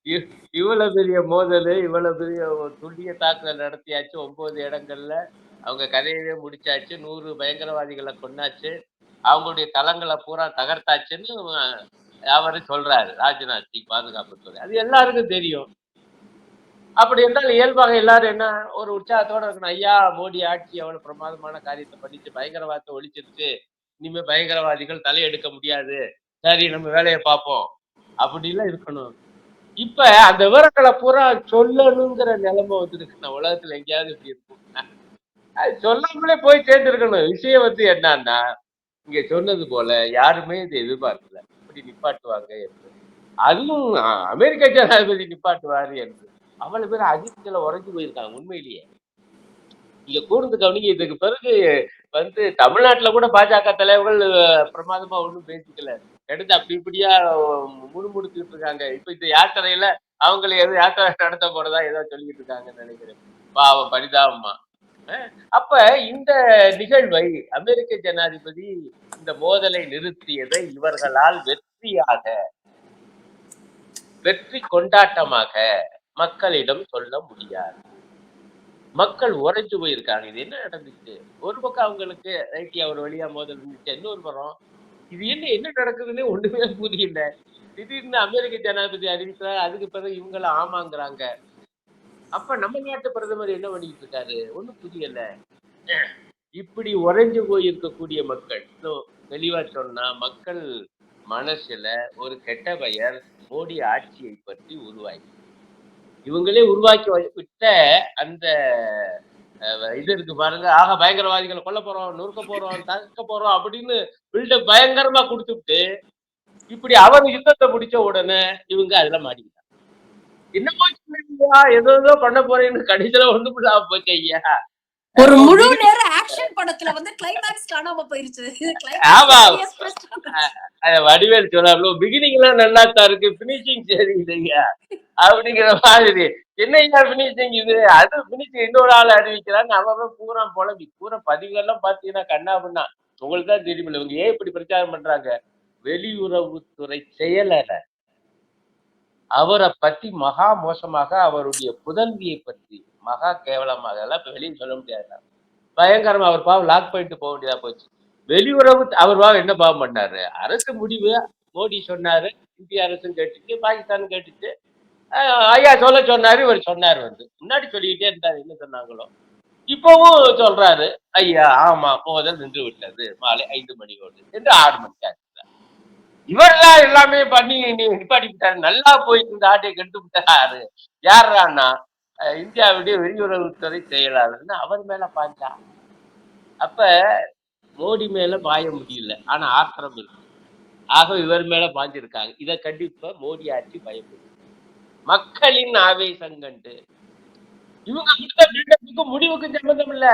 இவ் இவ்வளவு பெரிய மோதலு, இவ்வளவு பெரிய ஒரு துல்லிய தாக்குதல் நடத்தியாச்சு 9 இடங்கள்ல. அவங்க கதையவே முடிச்சாச்சு. 100 பயங்கரவாதிகள கொன்னாச்சு. அவங்களுடைய தளங்கள பூரா தகர்த்தாச்சுன்னு அவரு சொல்றாரு. ராஜ்நாத் சிங் பாதுகாப்புத்துறை. அது எல்லாருக்கும் தெரியும். அப்படி என்றால் இயல்பாக எல்லாரும் என்ன ஒரு உற்சாகத்தோட இருக்கணும். ஐயா மோடி ஆட்சி எவ்வளவு பிரமாதமான காரியத்த பண்ணிச்சு. பயங்கரவாதத்த ஒழிச்சிருச்சு. இனிமே பயங்கரவாதிகள் தலையெடுக்க முடியாது. சரி நம்ம வேலைய பார்ப்போம். அப்படிலாம் இருக்கணும். இப்ப அந்த விவரங்கள பூரா சொல்லணுங்கிற நிலைமை வந்துருக்கு. உலகத்துல எங்கேயாவது இப்படி இருக்கும். அது சொல்லாமலே போய் சேர்ந்திருக்கணும். விஷயம் வந்து என்னன்னா, இங்க சொன்னது போல யாருமே இத எதிர்பார்க்கல. இப்படி நிப்பாட்டுவாங்க என்று. அதுவும் அமெரிக்க ஜனாதிபதி நிப்பாட்டுவாரு என்று. அவ்வளவு பேர் அதிர்ச்சியில உறைஞ்சு போயிருக்காங்க உண்மையிலேயே. நீங்க கூர்ந்து கவனிங்க. இதுக்கு பிறகு வந்து தமிழ்நாட்டுல கூட பாஜக தலைவர்கள் பிரமாதமா ஒண்ணும் பேசிக்கல. எடுத்து அப்படி இப்படியா முணுமுணுத்துக்கிட்டு இருக்காங்க. இப்ப இந்த யாத்திரையில அவங்கள ஏதோ யாத்திரை நடத்த போறதா ஏதோ சொல்லிட்டு இருக்காங்கன்னு நினைக்கிறேன். பாவம் பரிதாபமா. அப்ப இந்த நிகழ்வை அமெரிக்க ஜனாதிபதி இந்த மோதலை நிறுத்தியதை இவர்களால் வெற்றி கொண்டாட்டமாக மக்களிடம் சொல்ல முடியாது. மக்கள் உறைஞ்சு போயிருக்காங்க. இது என்ன நடந்துச்சு? ஒரு பக்கம் அவங்களுக்கு ரைட்யா ஒரு வழியா மோதல் இருந்துச்சு. இன்னொரு புறம் இது என்ன நடக்குதுன்னே ஒண்ணுமே புரியல. திடீர்னு அமெரிக்க ஜனாதிபதி அறிவிக்கிறார். அதுக்கு பிறகு இவங்களும் ஆமாங்கிறாங்க. அப்ப நம்ம நாட்டு பிரதமர் என்ன பண்ணிட்டு இருக்காரு? ஒண்ணும் புரியல. இப்படி உறைஞ்சு போயிருக்கக்கூடிய மக்கள், இன்னும் தெளிவா சொன்னா மக்கள் மனசுல ஒரு கெட்ட பெயர் மோடி ஆட்சியை பற்றி உருவாகி இவங்களே உருவாக்கி விட்ட அந்த இது இருக்கு பாருங்க. ஆக பயங்கரவாதிகளை கொல்ல போறோம், நொறுக்க போறோம், தடுக்க போறோம் அப்படின்னு பில்டப் பயங்கரமா குடுத்துட்டு, இப்படி அவர் யுத்தத்தை முடிச்ச உடனே இவங்க அதுல மாட்டிக்கிட்டாங்க. என்னமோ சொன்னீங்கய்யா, ஏதோ பண்ண போறேன்னு கடைசியில ஒண்ணும் இல்லாம போச்சு ஐயா. ஒரு முழு நேர ஆக்ஷன் படத்துல வந்து கிளைமாக்ஸ் காணாம போயிருச்சு. ஆமா. வடிவேல் சொன்னாப்ல பிகினிங் எல்லாம் நல்லா தான் இருக்கு, பினிஷிங் சரியில்லையா அப்படிங்கிற மாதிரி. என்னையா பினிஷிங் இது? அது பினிஷிங் இன்னொரு ஆள் அறிவிக்கிறாங்க. அவன் பூரா பூரா பதிவுகள்லாம் பாத்தீங்கன்னா கண்ணாபின்னா. உங்களுக்கு தான் தெரியுமில்ல இவங்க ஏன் இப்படி பிரச்சாரம் பண்றாங்க? வெளியுறவுத்துறை செயலர் அவரை பத்தி மகா மோசமாக, அவருடைய புதல்வியை பற்றி மகா கேவலமாக எல்லாம் இப்ப வெளியே சொல்ல முடியாது. பயங்கரமா அவர் பாவம் லாக் பண்ணிட்டு போக வேண்டியதா போச்சு. வெளியுறவு அவர் பாவம் என்ன பாவம் பண்ணாரு? அரசு முடிவு மோடி சொன்னாரு. இந்திய அரசும் கேட்டுச்சு, பாகிஸ்தானும் கேட்டுச்சு. ஐயா சொல்ல சொன்னாரு. இவர் சொன்னாரு வந்து. முன்னாடி சொல்லிக்கிட்டே இருந்தாரு என்ன சொன்னாங்களோ. இப்பவும் சொல்றாரு. ஐயா ஆமா மோதல் நின்று விட்டது. மாலை 5 மணியோடு என்று 6 மணிக்கு ஆச்சு. இவர்தான் எல்லாமே பண்ணி நிப்பாட்டி விட்டாரு. நல்லா போயிட்டு இந்த ஆட்டையை கெடுத்து விட்டாரு. யாருன்னா இந்தியாவுடைய வெளியுறவுத்துறை செயலாளர்னு அவர் மேல பாய்ஞ்சா. அப்ப மோடி மேல பாய முடியல. ஆனா ஆத்திரம் இருக்கு. ஆக இவர் மேல பாய்ஞ்சிருக்காங்க. இத கண்டிப்பா மோடி ஆட்சி பயப்படுது. மக்களின் ஆவேசம் கண்டு இவங்க கொடுத்த பில்டப்புக்கு முடிவுக்கு சம்பந்தம் இல்ல.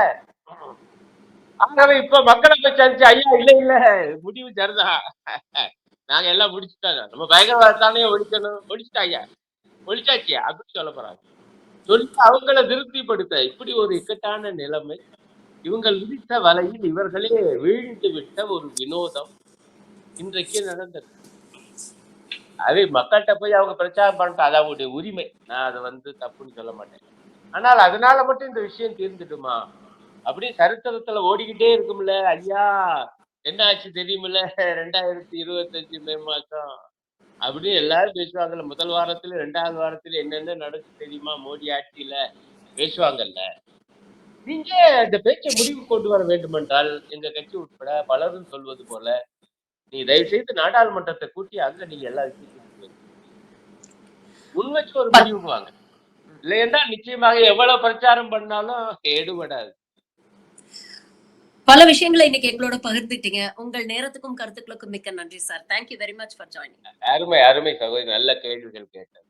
ஆகவே இப்ப மக்களை போய் சந்திச்சு ஐயா இல்ல முடிவு சரிதான். நாங்க எல்லாம் முடிச்சுட்டாங்க. நம்ம பயங்கரவாதத்தானே ஒழிக்கணும். ஒழிச்சுட்டா ஐயா. ஒழிச்சாச்சு அப்படின்னு சொல்ல போறாங்க. சொல்லி அவங்கள திருப்திப்படுத்த இப்படி ஒரு இக்கட்டான நிலைமை. இவங்கள் விதித்த வலையில் இவர்களே வீழ்ந்து விட்ட ஒரு வினோதம் இன்றைக்கு நடந்தது. அது மக்கள்கிட்ட போய் அவங்க பிரச்சாரம் பண்ணிட்டு அது அவங்களுடைய உரிமை. நான் அதை வந்து தப்புன்னு சொல்ல மாட்டேன். ஆனால் அதனால மட்டும் இந்த விஷயம் தீர்ந்துடுமா? அப்படியே சரித்திரத்துல ஓடிக்கிட்டே இருக்கும்ல. ஐயா என்ன ஆச்சு தெரியுமில்ல 2025 மே மாசம் அப்படின்னு எல்லாரும் பேசுவாங்கல்ல. முதல் வாரத்துல 2வது வாரத்துல என்னென்ன நடந்துச்சு தெரியுமா மோடி ஆட்சியில பேசுவாங்கல்ல. நீங்க அந்த பேச்சை முடிவு கொண்டு வர வேண்டுமென்றால், எங்க கட்சி உட்பட பலரும் சொல்வது போல, நீ தயவு செய்து நாடாளுமன்றத்தை கூட்டி அதுல நீங்க எல்லா விஷயத்தையும் முன் வச்சு ஒரு ப- முடிவுக்கு வாங்க. இல்லையென்றா நிச்சயமாக எவ்வளவு பிரச்சாரம் பண்ணாலும் எடுபடாது. பல விஷயங்களை இன்னைக்கு எங்களோட பகிர்ந்துட்டீங்க. உங்கள் நேரத்துக்கும் கருத்துக்களுக்கும் மிக்க நன்றி sir. Thank you very much for joining. அருமை, அருமை சகோதரி. நல்ல கேள்விகள் கேட்டது.